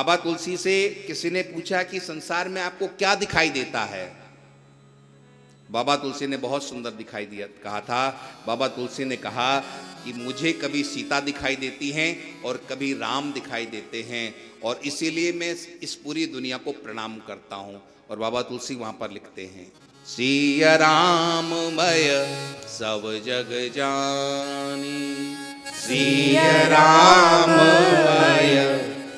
बाबा तुलसी से किसी ने पूछा कि संसार में आपको क्या दिखाई देता है। बाबा तुलसी ने बहुत सुंदर दिखाई दिया कहा था। बाबा तुलसी ने कहा कि मुझे कभी सीता दिखाई देती हैं और कभी राम दिखाई देते हैं, और इसीलिए मैं इस पूरी दुनिया को प्रणाम करता हूँ। और बाबा तुलसी वहाँ पर लिखते हैं, सिया राममय सब जग जानी, सिया राममय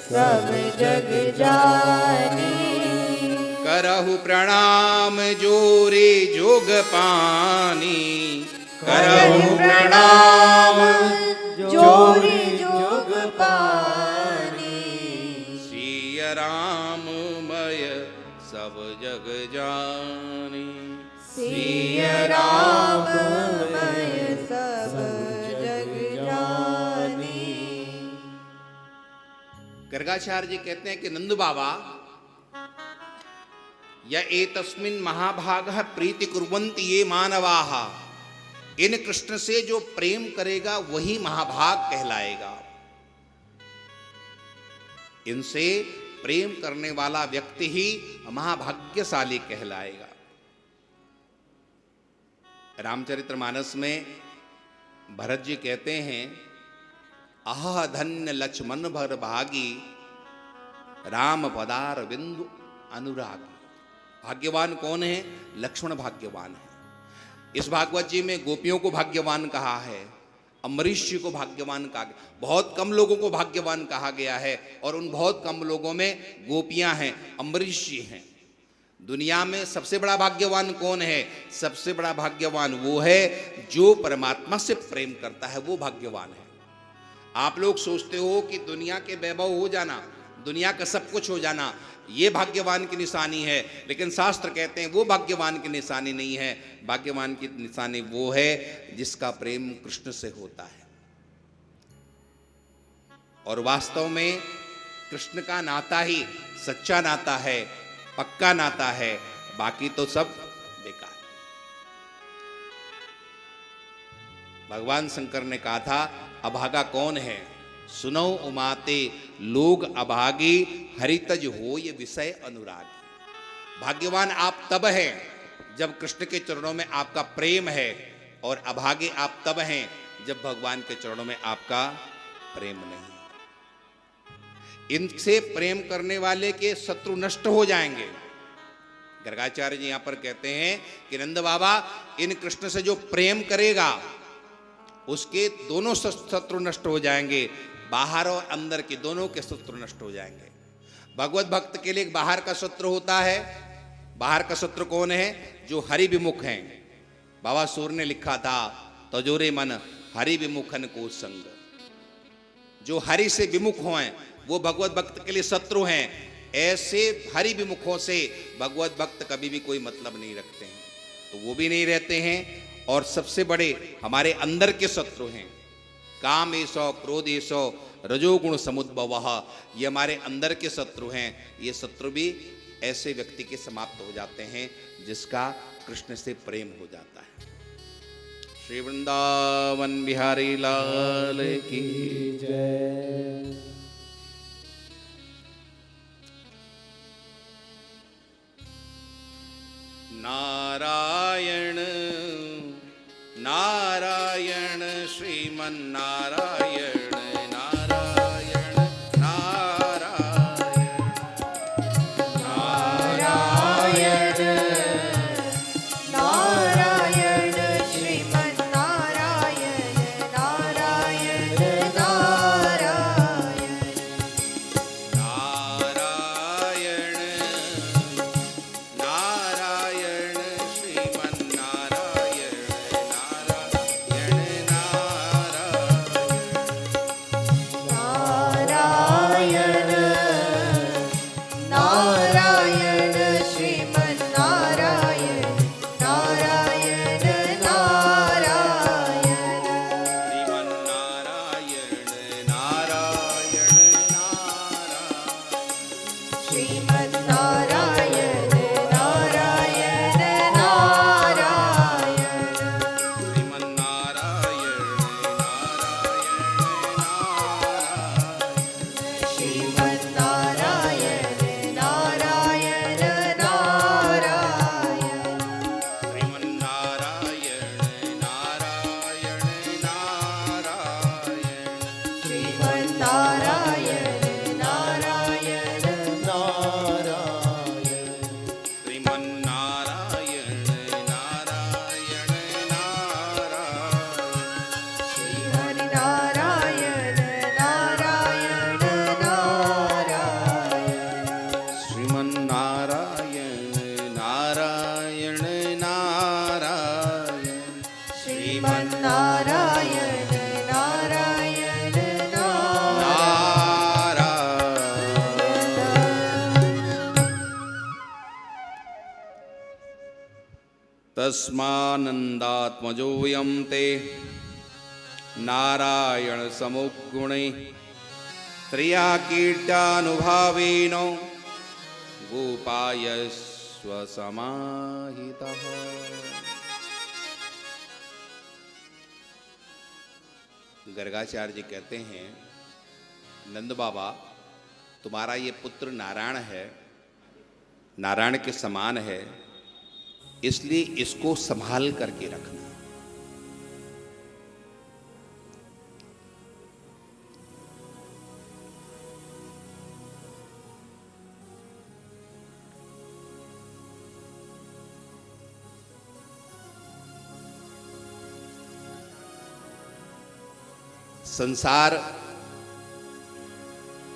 सब जग जानी। करहु प्रणाम जोरे जोग पानी, करहु प्रणाम जोरी जोग पानी। सिया राममय सब जग जानी, सिया राममय सब जग जानी। गर्गाचार्य जी कहते हैं कि नंद बाबा या एतस्मिन् महाभागः प्रीति कुर्वन्ति ये मानवाः, इन कृष्ण से जो प्रेम करेगा वही महाभाग कहलाएगा। इनसे प्रेम करने वाला व्यक्ति ही महाभाग्यशाली कहलाएगा। रामचरितमानस में भरत जी कहते हैं, आह धन्य लक्ष्मण भर भागी, राम पदार बिंदु अनुरागी। भाग्यवान कौन है? लक्ष्मण भाग्यवान है। इस भागवत जी में गोपियों को भाग्यवान कहा है, अम्बरीश जी को भाग्यवान कहा गया, बहुत कम लोगों को भाग्यवान कहा गया है, और उन बहुत कम लोगों में गोपियां हैं, अम्बरीश जी हैं। दुनिया में सबसे बड़ा भाग्यवान कौन है? सबसे बड़ा भाग्यवान वो है जो परमात्मा से प्रेम करता है, वो भाग्यवान है। आप लोग सोचते हो कि दुनिया के वैभव हो जाना, दुनिया का सब कुछ हो जाना, ये भाग्यवान की निशानी है, लेकिन शास्त्र कहते हैं वो भाग्यवान की निशानी नहीं है। भाग्यवान की निशानी वो है जिसका प्रेम कृष्ण से होता है। और वास्तव में कृष्ण का नाता ही सच्चा नाता है, पक्का नाता है, बाकी तो सब बेकार। भगवान शंकर ने कहा था, अभागा कौन है? सुनो उमाते लोग अभागी, हरितज हो ये विषय अनुरागी। भाग्यवान आप तब हैं जब कृष्ण के चरणों में आपका प्रेम है, और अभागे आप तब हैं जब भगवान के चरणों में आपका प्रेम नहीं। इनसे प्रेम करने वाले के शत्रु नष्ट हो जाएंगे। गर्गाचार्य जी यहां पर कहते हैं कि नंद बाबा, इन कृष्ण से जो प्रेम करेगा उसके दोनों शत्रु नष्ट हो जाएंगे, बाहर और अंदर के दोनों के शत्रु नष्ट हो जाएंगे। भगवत भक्त के लिए एक बाहर का शत्रु होता है। बाहर का शत्रु कौन है? जो हरि विमुख हैं। बाबा सूर ने लिखा था, तजोरे मन हरि विमुखन को संग। जो हरि से विमुख हों वो भगवत भक्त के लिए शत्रु हैं। ऐसे हरि विमुखों से भगवत भक्त कभी भी कोई मतलब नहीं रखते हैं, तो वो भी नहीं रहते हैं। और सबसे बड़े हमारे अंदर के शत्रु हैं, कामेशो क्रोधेशो रजोगुण समुद्भवः, ये हमारे अंदर के शत्रु हैं। ये शत्रु भी ऐसे व्यक्ति के समाप्त हो जाते हैं जिसका कृष्ण से प्रेम हो जाता है। श्री वृंदावन बिहारी लाल की जय। नारायण नारायण श्रीमन्नारायण, नारायण नारायण नारायण नारायण श्रीमन्नारायण, नारायण नारायण नारायण नारायण श्रीमन्नारायण, नारायण नारायण नारायण नारायण श्रीमन्नारायण नारायण तस्मानन्दात्मजोऽयं ते नारायण समुगुणे त्रिया कीटानुभावेन गोपाय स्वसमाहितः। गर्गाचार्य जी कहते हैं, नंद बाबा तुम्हारा ये पुत्र नारायण है, नारायण के समान है, इसलिए इसको संभाल करके रखना। संसार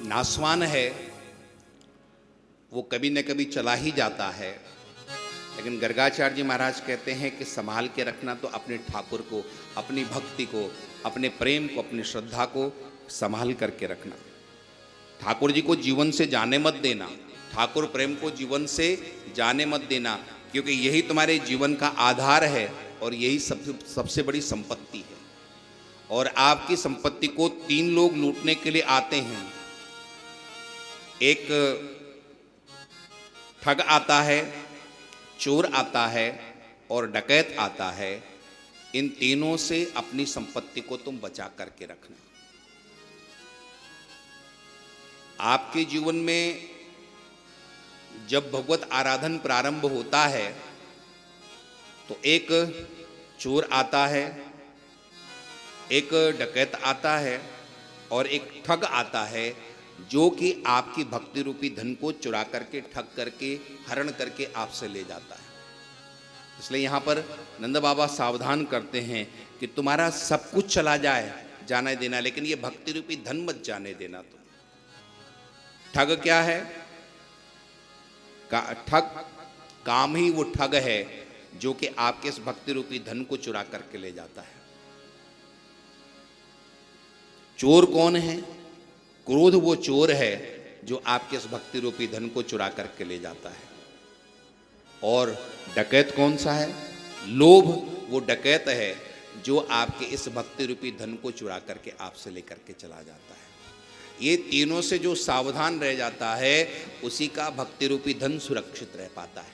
नासवान है, वो कभी न कभी चला ही जाता है, लेकिन गर्गाचार्य जी महाराज कहते हैं कि संभाल के रखना तो अपने ठाकुर को, अपनी भक्ति को, अपने प्रेम को, अपनी श्रद्धा को संभाल करके रखना। ठाकुर जी को जीवन से जाने मत देना, ठाकुर प्रेम को जीवन से जाने मत देना, क्योंकि यही तुम्हारे जीवन का आधार है और यही सबसे बड़ी संपत्ति है। और आपकी संपत्ति को 3 लोग लूटने के लिए आते हैं। एक ठग आता है, चोर आता है और डकैत आता है। इन तीनों से अपनी संपत्ति को तुम बचा करके रखना। आपके जीवन में जब भगवत आराधन प्रारंभ होता है तो एक चोर आता है, एक डकैत आता है और एक ठग आता है, जो कि आपकी भक्ति रूपी धन को चुरा करके, ठग करके, हरण करके आपसे ले जाता है। इसलिए यहाँ पर नंद बाबा सावधान करते हैं कि तुम्हारा सब कुछ चला जाए, जाने देना, लेकिन ये भक्ति रूपी धन मत जाने देना। तुम ठग क्या है? ठग काम ही वो ठग है जो कि आपके इस भक्ति रूपी धन को चुरा करके ले जाता है। चोर कौन है? क्रोध वो चोर है जो आपके इस भक्ति रूपी धन को चुरा करके ले जाता है। और डकैत कौन सा है? लोभ वो डकैत है जो आपके इस भक्ति रूपी धन को चुरा करके आपसे लेकर के चला जाता है। ये तीनों से जो सावधान रह जाता है उसी का भक्ति रूपी धन सुरक्षित रह पाता है।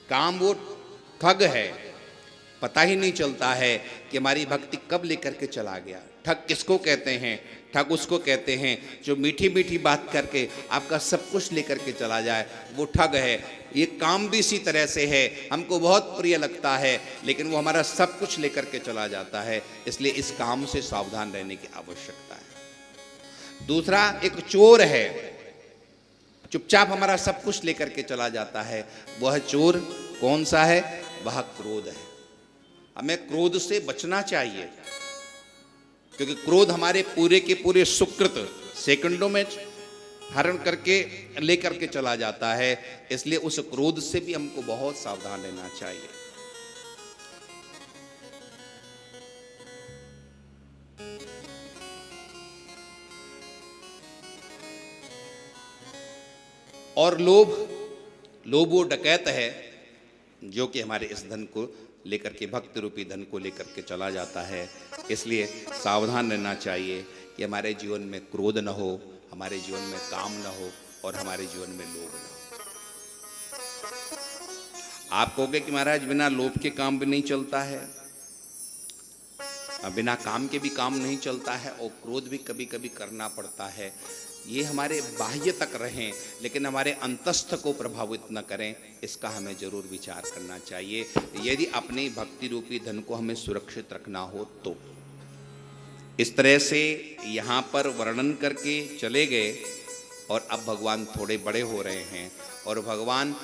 काम वो ठग है, पता ही नहीं चलता है कि हमारी भक्ति कब लेकर के चला गया। ठग किसको कहते हैं? ठग उसको कहते हैं जो मीठी मीठी बात करके आपका सब कुछ लेकर के चला जाए, वो ठग है। ये काम भी इसी तरह से है, हमको बहुत प्रिय लगता है लेकिन वो हमारा सब कुछ लेकर के चला जाता है। इसलिए इस काम से सावधान रहने की आवश्यकता है। दूसरा, एक चोर है, चुपचाप हमारा सब कुछ लेकर के चला जाता है। वह चोर कौन सा है? वह क्रोध है। हमें क्रोध से बचना चाहिए, क्योंकि क्रोध हमारे पूरे के पूरे सुकृत सेकंडों में हरण करके लेकर के चला जाता है। इसलिए उस क्रोध से भी हमको बहुत सावधान रहना चाहिए। और लोभ वो डकैत है जो कि हमारे इस धन को लेकर के, भक्ति रूपी धन को लेकर के चला जाता है। इसलिए सावधान रहना चाहिए कि हमारे जीवन में क्रोध न हो, हमारे जीवन में काम न हो और हमारे जीवन में लोभ न हो। आप कहोगे कि महाराज बिना लोभ के काम भी नहीं चलता है, बिना काम के भी काम नहीं चलता है और क्रोध भी कभी कभी करना पड़ता है। ये हमारे बाह्य तक रहें लेकिन हमारे अंतस्थ को प्रभावित न करें, इसका हमें जरूर विचार करना चाहिए यदि अपनी भक्ति रूपी धन को हमें सुरक्षित रखना हो तो। इस तरह से यहाँ पर वर्णन करके चले गए और अब भगवान थोड़े बड़े हो रहे हैं और भगवान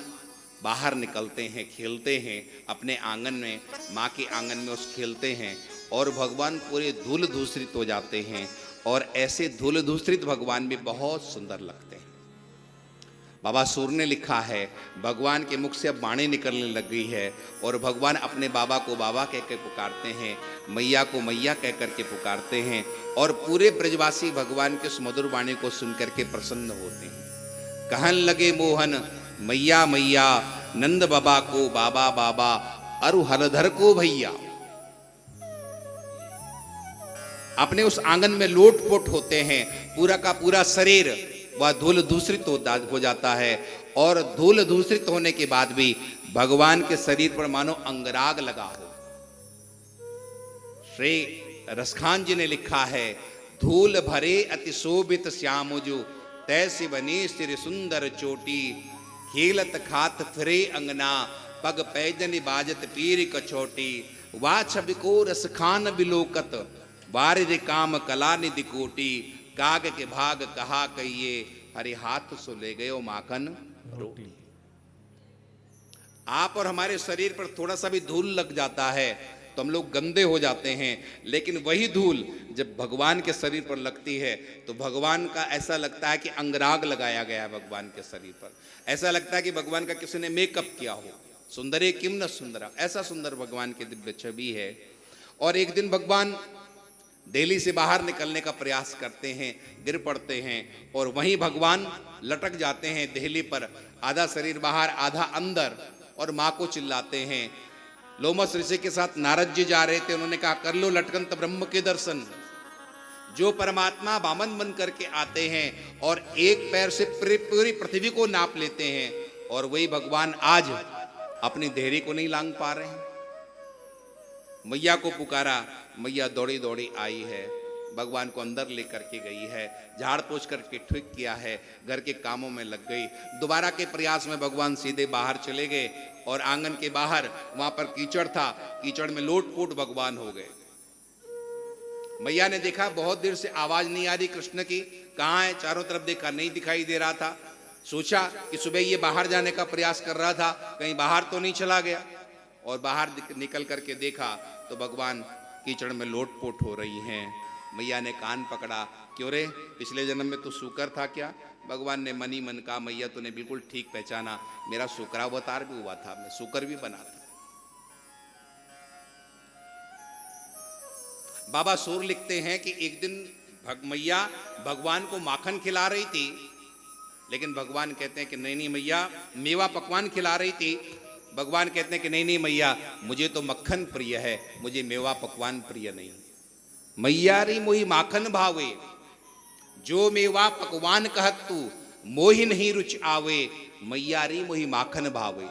बाहर निकलते हैं, खेलते हैं अपने आंगन में, माँ के आंगन में उस खेलते हैं और भगवान पूरे धूल धूसरित हो जाते हैं। और ऐसे धूल धूसरित भगवान भी बहुत सुंदर लगते हैं। बाबा सूर ने लिखा है, भगवान के मुख से अब बाणी निकलने लग गई है और भगवान अपने बाबा को बाबा कह के पुकारते हैं, मैया को मैया कह करके पुकारते हैं और पूरे ब्रजवासी भगवान के उस मधुर वाणी को सुनकर के प्रसन्न होते हैं। कहन लगे मोहन मैया मैया, नंद बाबा को बाबा बाबा, अरु हरधर को भैया। अपने उस आंगन में लोटपोट होते हैं, पूरा का पूरा शरीर वह धूल दूषित हो जाता है और धूल दूषित होने के बाद भी भगवान के शरीर पर मानो अंगराग लगा हो। श्री रसखान जी ने लिखा है, धूल भरे अति शोभित श्यामुजु, तैसी बनी श्री सुंदर चोटी, खेलत खात फिरे अंगना, पग पैजनि बाजत पीर कछोटी, वा छवि को रसखान बिलोकत, वारिर काम कला निधि कोटी, काग के भाग कहा कहिए, हरे हाथ सो ले गयो माखन रोटी। आप और हमारे शरीर पर थोड़ा सा भी धूल लग जाता है तो हम लोग गंदे हो जाते हैं, लेकिन वही धूल जब भगवान के शरीर पर लगती है तो भगवान का ऐसा लगता है कि अंगराग लगाया गया है भगवान के शरीर पर। ऐसा लगता है कि भगवान का किसी ने मेकअप किया हो। सुंदरे किम न सुंदरा, ऐसा सुंदर भगवान की दिव्य छवि है। और एक दिन भगवान दिल्ली से बाहर निकलने का प्रयास करते हैं, गिर पड़ते हैं और वहीं भगवान लटक जाते हैं दिल्ली पर, आधा शरीर बाहर आधा अंदर, और माँ को चिल्लाते हैं। लोमस ऋषि के साथ नारद जी जा रहे थे, उन्होंने कहा कर लो लटकंत ब्रह्म के दर्शन। जो परमात्मा बामन बन करके आते हैं और एक पैर से पूरी पृथ्वी को नाप लेते हैं, और वही भगवान आज अपनी देहरी को नहीं लांग पा रहे हैं। मैया को पुकारा, मैया दौड़ी दौड़ी आई है, भगवान को अंदर लेकर के गई है, झाड़ पोछ करके ठीक किया है, घर के कामों में लग गई। दोबारा के प्रयास में भगवान सीधे बाहर चले गए और आंगन के बाहर वहां पर कीचड़ था, कीचड़ में लोटपोट भगवान हो गए। मैया ने देखा बहुत देर से आवाज नहीं आ रही कृष्ण की, कहाँ है? चारों तरफ देखा, नहीं दिखाई दे रहा था। सोचा कि सुबह ये बाहर जाने का प्रयास कर रहा था, कहीं बाहर तो नहीं चला गया, और बाहर निकल करके देखा तो भगवान कीचड़ में लोटपोट हो रही हैं। मैया ने कान पकड़ा, क्यों रे, पिछले जन्म में तू सूकर था क्या? भगवान ने मनी मन कहा, मैया तूने बिल्कुल ठीक पहचाना, मेरा सूकरावतार भी हुआ था, मैं सूकर भी बना था। बाबा सूर लिखते हैं कि एक दिन मैया भगवान को माखन खिला रही थी, लेकिन भगवान कहते हैं कि नहीं नहीं मैया, मेवा पकवान खिला रही थी। भगवान कहते हैं कि नहीं नहीं मैया, मुझे तो मक्खन प्रिय है, मुझे मेवा पकवान प्रिय नहीं। मैया री मोही माखन भावे, जो मेवा पकवान कहत तू, मोही नहीं रुच आवे, मैया री मोही माखन भावे।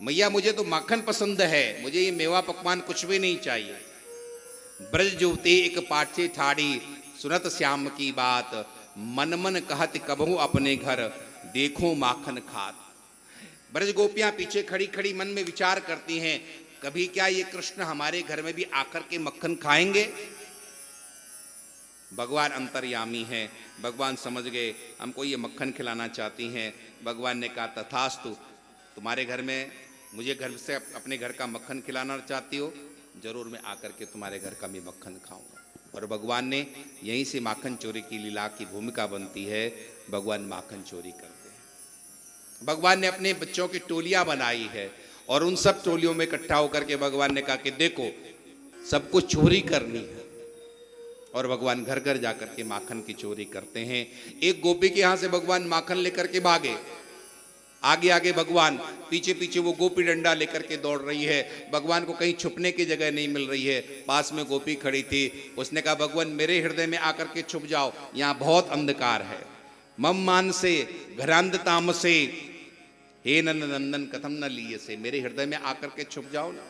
मैया मुझे तो माखन पसंद है, मुझे ये मेवा पकवान कुछ भी नहीं चाहिए। ब्रज जुवते एक पाछे ठाड़ी, सुनत श्याम की बात, मन मन कहत कबहू अपने घर, देखो माखन खात। ब्रज गोपियां पीछे खड़ी खड़ी मन में विचार करती हैं, कभी क्या ये कृष्ण हमारे घर में भी आकर के मक्खन खाएंगे? भगवान अंतर्यामी हैं, भगवान समझ गए हमको ये मक्खन खिलाना चाहती हैं। भगवान ने कहा तथास्तु, तुम्हारे घर में मुझे घर से अपने घर का मक्खन खिलाना चाहती हो, जरूर मैं आकर के तुम्हारे घर का भी मक्खन खाऊंगा। और भगवान ने यहीं से माखन चोरी की लीला की भूमिका बनती है, भगवान माखन चोरी करते हैं। भगवान ने अपने बच्चों की टोलियां बनाई है और उन सब टोलियों में इकट्ठा होकर के भगवान ने कहा कि देखो सबको चोरी करनी है, और भगवान घर घर जाकर के माखन की चोरी करते हैं। एक गोपी के यहां से भगवान माखन लेकर के भागे, आगे आगे भगवान, पीछे पीछे वो गोपी डंडा लेकर के दौड़ रही है। भगवान को कहीं छुपने की जगह नहीं मिल रही है। पास में गोपी खड़ी थी, उसने कहा भगवान मेरे हृदय में आकर के छुप जाओ, यहाँ बहुत अंधकार है। मम मान से घरांध ताम से, हे नंदन कथम न लिए से, मेरे हृदय में आकर के छुप जाओ ना।